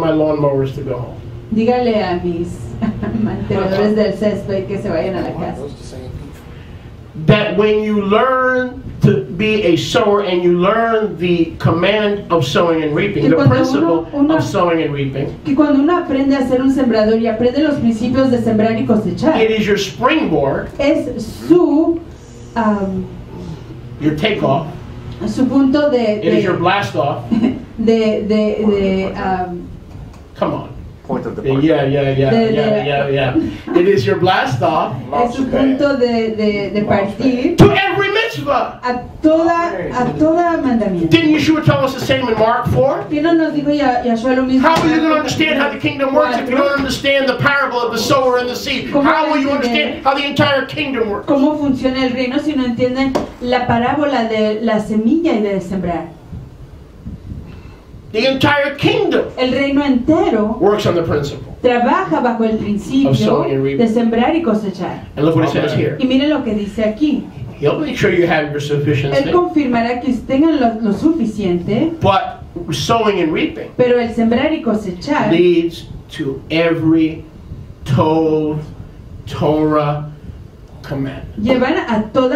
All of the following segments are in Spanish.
my lawnmowers to go home. Dígale a mis mantenedores del césped que se vayan a la casa. That when you learn to be a sower and you learn the command of sowing and reaping, the principle of sowing and reaping, que cuando uno aprende a ser un sembrador y aprende los principios de sembrar y cosechar, it is your springboard, es su your takeoff, su punto it is your blast off. Come on. Point of departure. Yeah. It is your blast off. Es su punto de partir to every mitzvah. a toda mandamiento. Didn't Yeshua tell us the same in Mark 4? ¿Qué no nos dijo Yahshua lo mismo? How are you going to understand how the kingdom works if you don't understand the parable of the sower and the seed? How will you understand how the entire kingdom works? ¿Cómo funciona el reino si no entienden la parábola de la semilla y de sembrar? The entire kingdom El reino entero works on the principle. trabaja bajo el principio de sembrar y cosechar. And look what it says here. Y miren lo que dice aquí. He'll make sure you have your Él sufficiency. confirmará que tengan lo suficiente, But sowing and reaping pero el sembrar y cosechar leads to every Torah commandment. llevan a todo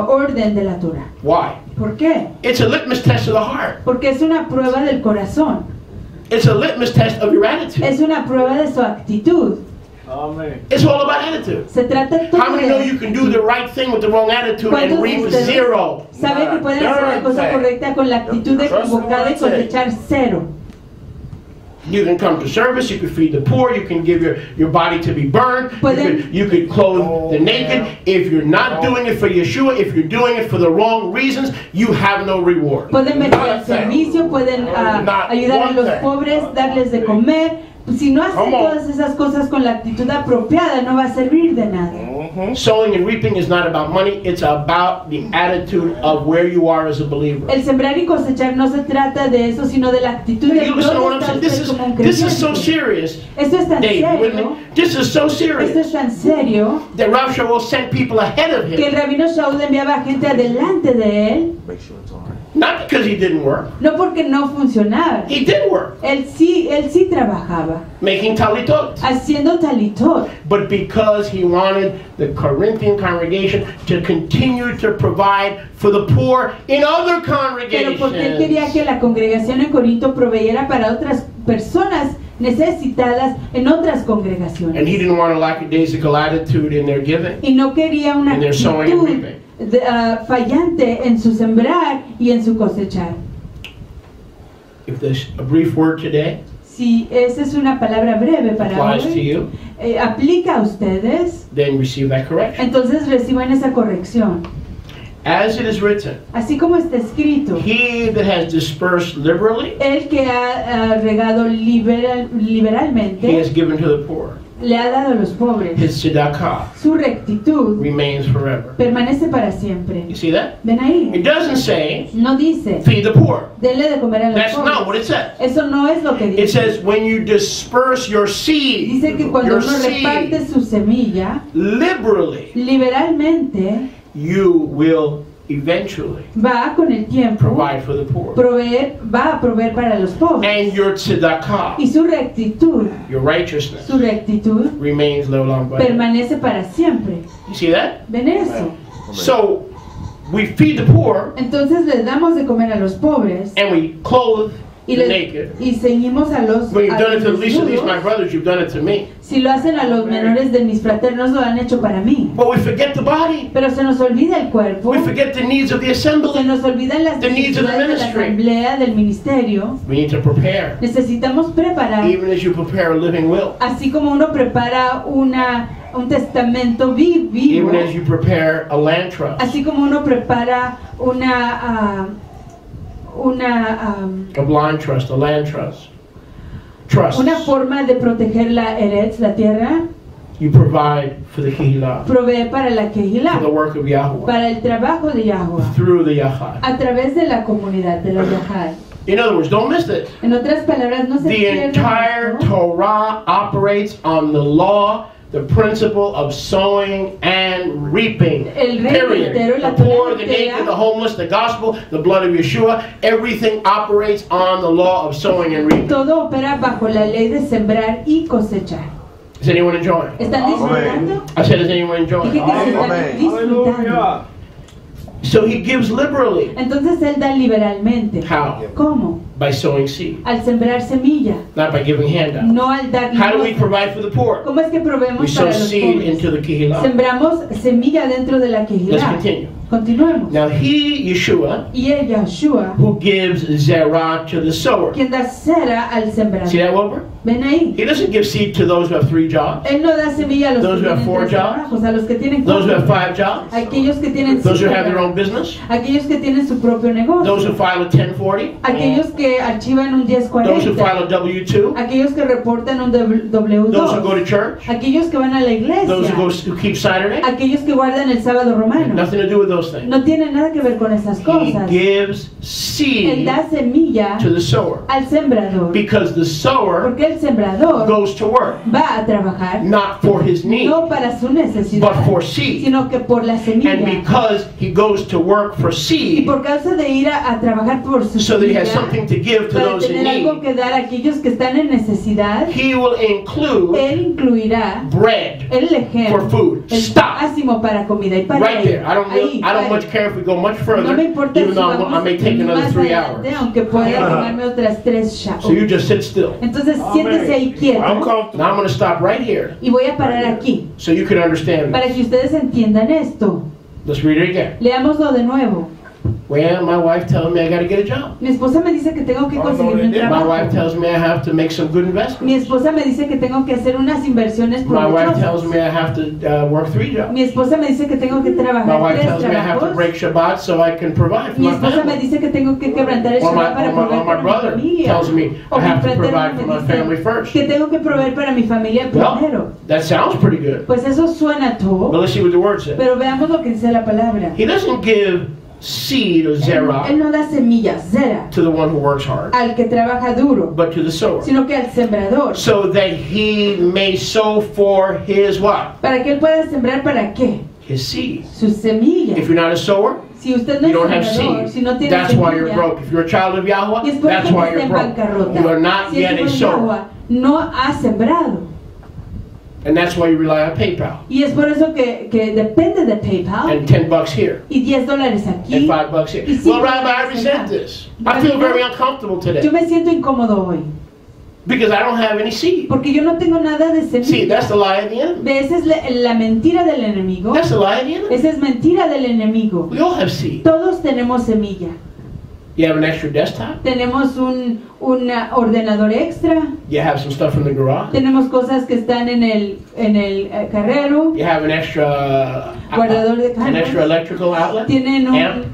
orden de la Torah. Why? ¿Por qué? It's a litmus test of the heart. Porque es una prueba del corazón. It's a litmus test of your attitude. Es una prueba de su actitud. Amen. It's all about attitude. Se trata todo How many know de you can do the right thing with the wrong attitude and reap zero? sabe que pueden hacer la cosa correcta con la actitud equivocada y cosechar cero. You can come to service, you can feed the poor, you can give your body to be burned, you could clothe the naked. If you're not doing it for Yeshua, if you're doing it for the wrong reasons, you have no reward. Pueden venir al servicio, pueden ayudar a los pobres, darles de comer. Si no hace todas esas cosas con la actitud apropiada, no va a servir de nada. Sowing and reaping is not about money, it's about the attitude of where you are as a believer. El sembrar y cosechar no se trata de eso, sino de la actitud de You listen to what I'm saying? como un This is so creyente. serious. Esto es tan David, with serio, me? This is so esto serious es tan serio that Rav Shaul sent people ahead of que el him. rabino Shaul enviaba gente adelante de él, Make sure it's all right. Not because he didn't work. no porque no funcionaba. He did work, Él sí trabajaba, making talitot. haciendo talitot, But because he wanted the Corinthian congregation to continue to provide for the poor in other pero porque él quería congregations. que la congregación en Corinto proveyera para otras personas necesitadas en otras And congregaciones. he didn't want a lackadaisical attitude in their giving. Y no quería una And they're sowing and actitud reaping. fallante en su sembrar y en su cosechar. If there's a brief word today Si esa es una palabra breve para applies to hoy, you, aplica a ustedes, then receive that correction. entonces reciban esa corrección. As it is written, Así como está escrito, he that has dispersed liberally, el que ha regado he liberalmente, has given to the poor. le ha dado a los pobres. His tzedakah Su rectitud remains forever. permanece para siempre. You see that? ¿Ven ahí? It doesn't say, No dice, feed the poor. denle de comer a los That's not what pobres. it says. Eso no es lo que It dice. says, when you disperse your seed, Dice que cuando your uno reparte seed su semilla liberally, liberalmente, you will eventually va con el tiempo provide for the poor. va a proveer para los pobres. And your tzedakah, Y su rectitud your righteousness, remains leolam va'ed. permanece para siempre. You see that? ¿Ven eso? So, we feed the poor, Entonces les damos de comer a los pobres and we clothe y, the naked. ceñimos a los, When you've done it to the least of these, my desnudos. brothers, you've done it to me. Si lo hacen a los menores de mis fraternos, lo han hecho para mí. But we forget the body. Pero se nos olvida el cuerpo, We forget the needs of the se assembly. nos olvidan las The needs of the necesidades de la ministry. asamblea, del ministerio. We need to prepare, Necesitamos preparar, even as you prepare a living will, así como uno prepara un testamento vivo, even as you prepare a land trust, así como uno prepara a blind trust, a land trust. Trust. una forma de proteger la Eretz, la tierra, You provide for the Kehillah, provee para la for the Kehillah, work of Yahweh, para el trabajo de Yahweh, through the Yachad. a través de la comunidad de los Yahad. In other words, don't miss this. En otras palabras, no se The pierdan entire esto. Torah operates on the law the principle of sowing and reaping. El Period. rey The poor, the naked, the homeless, the gospel, the blood of Yeshua, everything operates on the law of sowing and reaping. Todo opera bajo la ley de sembrar y cosechar. Is anyone enjoying? ¿Están disfrutando? I said, is anyone enjoying? Dije que se están disfrutando. So he gives liberally. Entonces él da liberalmente. How? ¿Cómo? By sowing seed. Al sembrar semilla. Not by giving handouts. No al dar How do we limosna. provide for the poor? ¿Cómo es que We proveemos sow para los seed pobres? into the kehillah. Sembramos semilla dentro de la Let's quejilá. continue. Continuemos. Now he, Yeshua, Y el Yahshua, who gives zerah to the sower. quien da cera al See sembrador. that, Wilbur? Ven ahí. He doesn't give seed to those who have 3 jobs, Él no da semilla a los Those que who have tienen 4 3 jobs. trabajos, a los que tienen those who 4, have 5 jobs, aquellos que tienen those who 5 have their own trabajos, business, aquellos que tienen su propio those negocio, who file a 1040, aquellos que archivan un those who 1040, file a W-2, aquellos que reportan un those who go W2, to church, aquellos que van a la those iglesia, who keep Saturday. aquellos que guardan el sábado romano. Nothing to do with those things. No tiene nada que ver con esas He cosas. gives Él seed da semilla to the sower al sembrador, because the sower porque el sembrador goes to work va a trabajar not for his need no para su necesidad, but for seed, sino que por la and semilla. because he goes to work for Y seed, por causa de ir a trabajar por su so that he has semilla, something to give to para those in tener algo need, que dar a aquellos que están en necesidad, he will include Él incluirá bread el lejem, for food. el Stop. bácimo para comida. Y para Right ahí, there. I don't ahí, much care if we go much no further, me importa even si though vamos I may take another más 3 adelante, hours. aunque pueda tomarme otras 3 So you just sit still. Entonces siéntese ahí quieto Now I'm going to stop right here y voy a parar aquí so you can understand para this. que ustedes entiendan esto. Let's read it again. Leámoslo de nuevo. Well, my wife tells me I got to get a job. Mi esposa me dice que tengo que conseguir un My trabajo. wife tells me I have to make some good Mi investments. esposa me dice que tengo que hacer unas inversiones My wife tells provechosas. me I have to work 3 jobs. Mi esposa me dice que tengo que My trabajar wife 3 tells me I have to trabajos. break Shabbat so I can provide for Mi my esposa me family. dice que tengo que quebrantar el Or Shabbat para my proveer para mi brother familia. tells me O I mi have to fraterno provide me for my dice family first. que tengo que proveer para mi familia Well, primero. that sounds pretty good. Pues eso suena But todo, let's see what the word says. pero veamos lo que dice la palabra. He doesn't give seed or Él zerah no da semillas, zera, to the one who works hard, al que trabaja duro, but to the sower, sino que al sembrador. so that he may sow for his what? Para que él pueda sembrar, ¿para qué? His seed. Sus semillas. If you're not a sower, Si usted no you es don't have sembrador, seed. si no tiene That's why you're semilla, broke. If you're a child of y Yahweh, es por that's eso why que está you're en broke. bancarrota. You are not Si es yet a hijo de sower. Yahweh, no ha sembrado. And that's why you rely on PayPal. Y es por eso que depende de PayPal. And $10 here. Y $10 And aquí. $5 here. Y Well, $5 Rabbi, I acá. resent this. I feel very uncomfortable Yo today me siento incómodo hoy. because I don't have any seed. Porque yo no tengo nada de See, semilla. that's the lie of the enemy. ¿Ves? Esa es la mentira del enemigo. That's the lie of the enemy. Esa es mentira del enemigo. We all have seed. Todos tenemos semilla. You have an extra desktop. Tenemos un ordenador extra. You have some stuff in the garage. Tenemos cosas que están en el carrero. You have an extra Guardador de an extra cables. electrical outlet. Tienen Amp.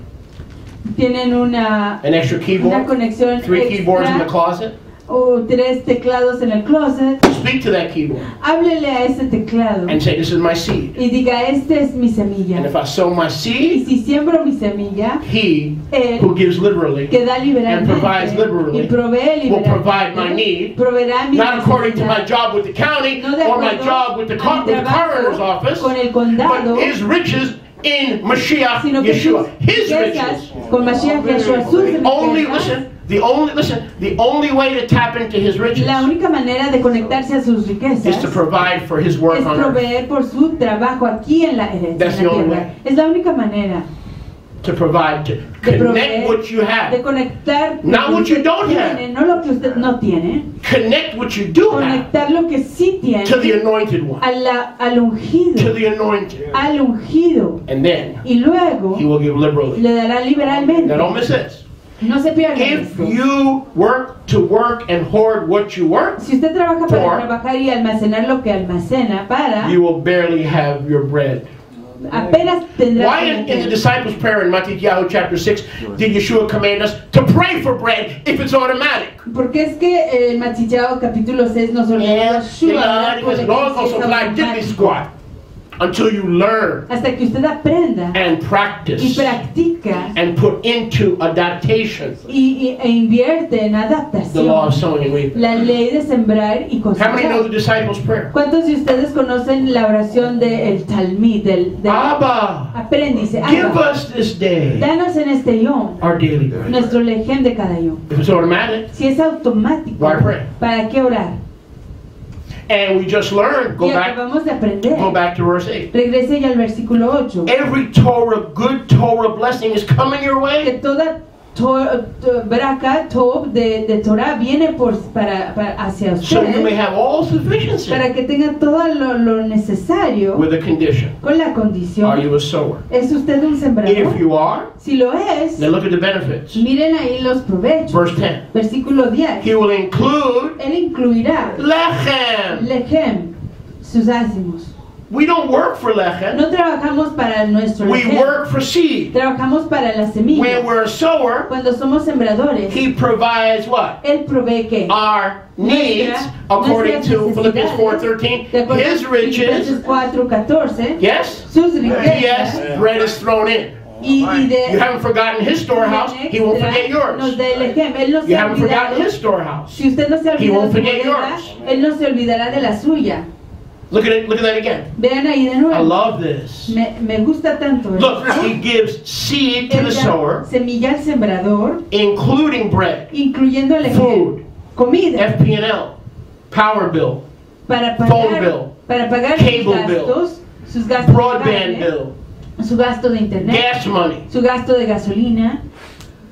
una An extra keyboard. conexión 3 keyboards in the extra closet. o 3 teclados en el closet. Speak to that keyboard Háblele a ese teclado and say, "This is my seed." y diga, este es mi And semilla. if I sow my Y seed, si siembro mi semilla, He Él who gives liberally, que da and provides liberalmente liberally y provee will provide my liberalmente, need, proveerá mi not according to my necesidad. job with the county No de or my acuerdo job with the a mi coroner's trabajo office, con el condado, but His riches in Mashiach sino que Yeshua. sus His riquezas riches. con Mashiach Yeshua, sus Only riquezas. the only way to tap into His riches La única manera de conectarse a sus is riquezas to provide for His work es on earth. proveer por su trabajo aquí en la herencia. That's en la the only tierra. way. Es la única manera To provide, to de connect proveer, what you de have, conectar Not lo what que you don't usted have. tiene, no lo que usted no tiene, connect what you do have conectar lo que sí tiene to the anointed one, al to ungido, the anointed, al ungido, and then y luego He will give liberally. le dará liberalmente. Now don't miss this. No se pierda If esto. you work and hoard what you work, Si usted trabaja para for, trabajar y almacenar lo que almacena para, you will barely have your bread. apenas tendrá Why in the que disciples' prayer in Matthew chapter 6 did Yeshua command us to pray for bread if it's automatic? porque es que el Matillao capítulo 6 nos ordena Yeah, Yeshua he goes, "Lord, also supply diddly squat." until you learn hasta que usted aprenda and practice y practica and put into adaptation e invierte en the law adaptación of sowing and reaping. la ley de sembrar y How many know the cosechar. disciples' prayer? ¿Cuántos de ustedes conocen la oración del Talmud, del Abba, aprendice? give Abba, us this day danos en este yom our daily bread. nuestro lejem de cada yom. If it's automatic, Si es automático, Why pray? ¿para qué orar? and we just learned, Y acabamos de aprender. go back to verse 8. Regrese ya al versículo 8. Every Torah, good Torah blessing is coming your Que way. toda braca, Tob de Torah viene hacia So you may usted have all sufficiency para que tenga todo lo necesario with a condition. con la Are condición. you a sower? ¿Es usted un If sembrador? you are, Si lo es, then look at the benefits. miren ahí los provechos. Verse 10. Versículo 10. He will include Él incluirá lechem. lejem, sus ázimos. We don't work for lechem. No trabajamos para nuestro We lejem, work for seed. trabajamos para la When semilla. we're a sower, Cuando somos sembradores, he provides what? Él provee que Our needs, according to Philippians 4:13. His riches, 4:14, yes? sus Yes, riquezas bread is thrown in. y You de haven't forgotten his storehouse, he won't forget nos yours. da el ejemplo. Él no You se ha haven't forgotten olvidado. his storehouse. Si usted no se ha He olvidado won't de su forget bodega, yours. Él no se olvidará de la suya. Look at it, look at that again. Vean ahí de I nuevo. love this. Me gusta tanto. Look, ¿verdad? he gives seed to Él the da sower, semilla al sembrador, including bread, incluyendo el food, comida, FP&L, power bill, para phone bill, pagar cable sus gastos, sus gastos de broadband cable, bill, su gasto de internet, gas money. su gasto de gasolina,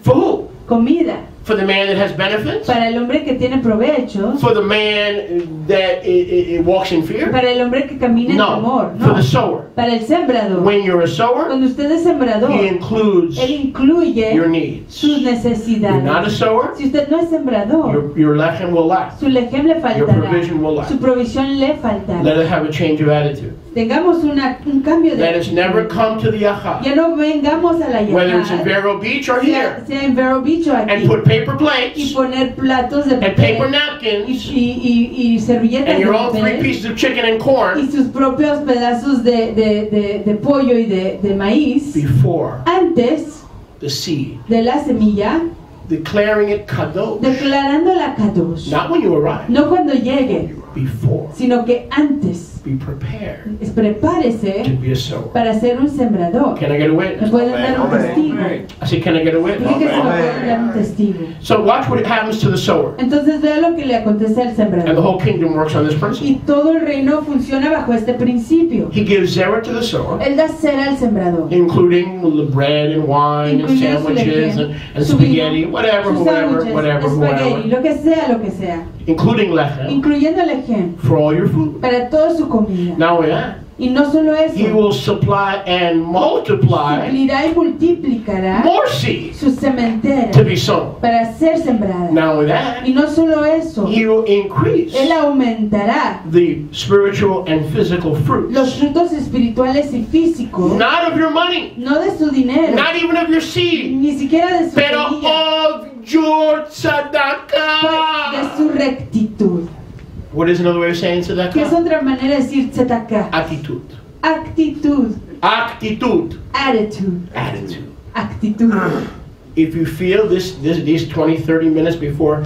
For who? comida, For the man that has benefits? para el hombre que tiene provechos, For the man that walks in fear? para el hombre que camina en No, temor, for no, the sower. para el sembrador. When you're a sower, Cuando usted es sembrador, he includes él incluye your needs. sus You're not a necesidades. sower, Si usted no es sembrador, your lechem will lack. su lejem le provision will faltará, lack. su provisión le Let faltará. us have a change of attitude. Tengamos un cambio de Let us never come to the ya Yachad, no vengamos a la whether it's in Yahad, Vero Beach or here, sea en Vero Beach o and aquí, put paper y plates poner platos de and paper papel napkins y servilletas and de your own 3 papel pieces of chicken and corn y sus propios pedazos de pollo y de maíz before antes the seed, de la semilla, declaring it kadosh. declarando la kadosh. Not when you arrive, No cuando llegue, before. sino que antes. Be prepared to Prepárese be a sower. para ser un sembrador. Can I get a ¿Me witness? pueden dar un Amén. testigo? I said, can I get a Dije witness? que se me pueden dar un testigo. So watch what happens to the sower. Entonces vea lo que le acontece al And the sembrador. whole kingdom works on this principle. Y todo el reino funciona bajo este principio. He gives zera to the sower, Él da cera al sembrador. including the bread and wine and Incluye su sandwiches leche, and su spaghetti, vino, whatever, sus whatever, sándwiches, whatever, espagueti, whatever, lo que sea, including lechem, incluyendo el ejemplo, for all your food. para toda su comida. Not only that, Y no solo he eso, will supply and multiply suplirá y multiplicará more seed su cementera to be sown. para ser sembrada. Not only that, Y no solo eso, he will increase Él aumentará the spiritual and physical los fruits. frutos espirituales y físicos, Not of your money, no de su dinero, not even of your seed, ni siquiera de su pero semilla, of your de tzedakah. su rectitud. What is another way of saying ¿Qué es tzedakah? otra manera de decir tzedakah? Actitud. Actitud, Actitud. attitude, Attitude. actitud. If you feel these 20, 30 minutes before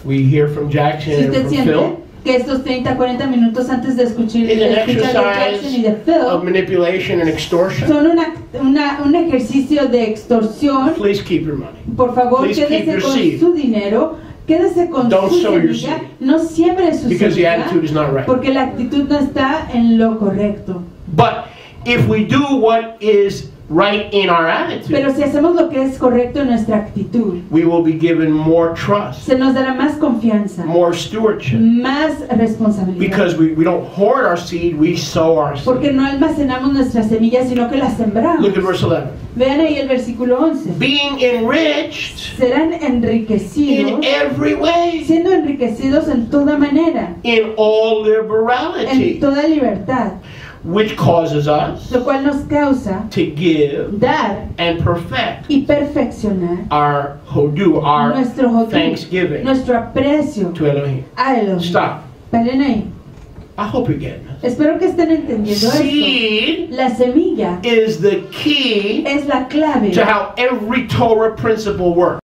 we hear from Jackson Si and usted from siente Phil, que estos 30, 40 minutos antes de escuchar is an de Jackson y de exercise of Phil manipulation and extortion, son un ejercicio de extorsión, please keep your money. por favor, Please keep quédese your con seed. su dinero, quédese con Don't su sow your semilla, seed. no siembre su Because the semilla, attitude is not right. porque la actitud no está en lo correcto. But if we do what is right in our attitude, Pero si hacemos lo que es correcto en nuestra actitud, we will be given more trust, se nos dará más confianza, more stewardship. más responsabilidad. Because we don't hoard our seed, we sow our seed. Porque no almacenamos nuestras semillas, sino que las sembramos. Look at verse 11. Vean ahí el versículo 11. Being enriched Serán in enriquecidos, every way, siendo enriquecidos en toda manera, in all en liberality, toda libertad, which causes us lo cual nos causa to give dar and perfect y perfeccionar our hodu, our nuestro hodú, thanksgiving nuestro aprecio to Elohim. a Elohim. Stop. Paren ahí. I hope you're getting it. Espero que estén entendiendo Seed esto. La semilla is the key es la clave to how every Torah principle works.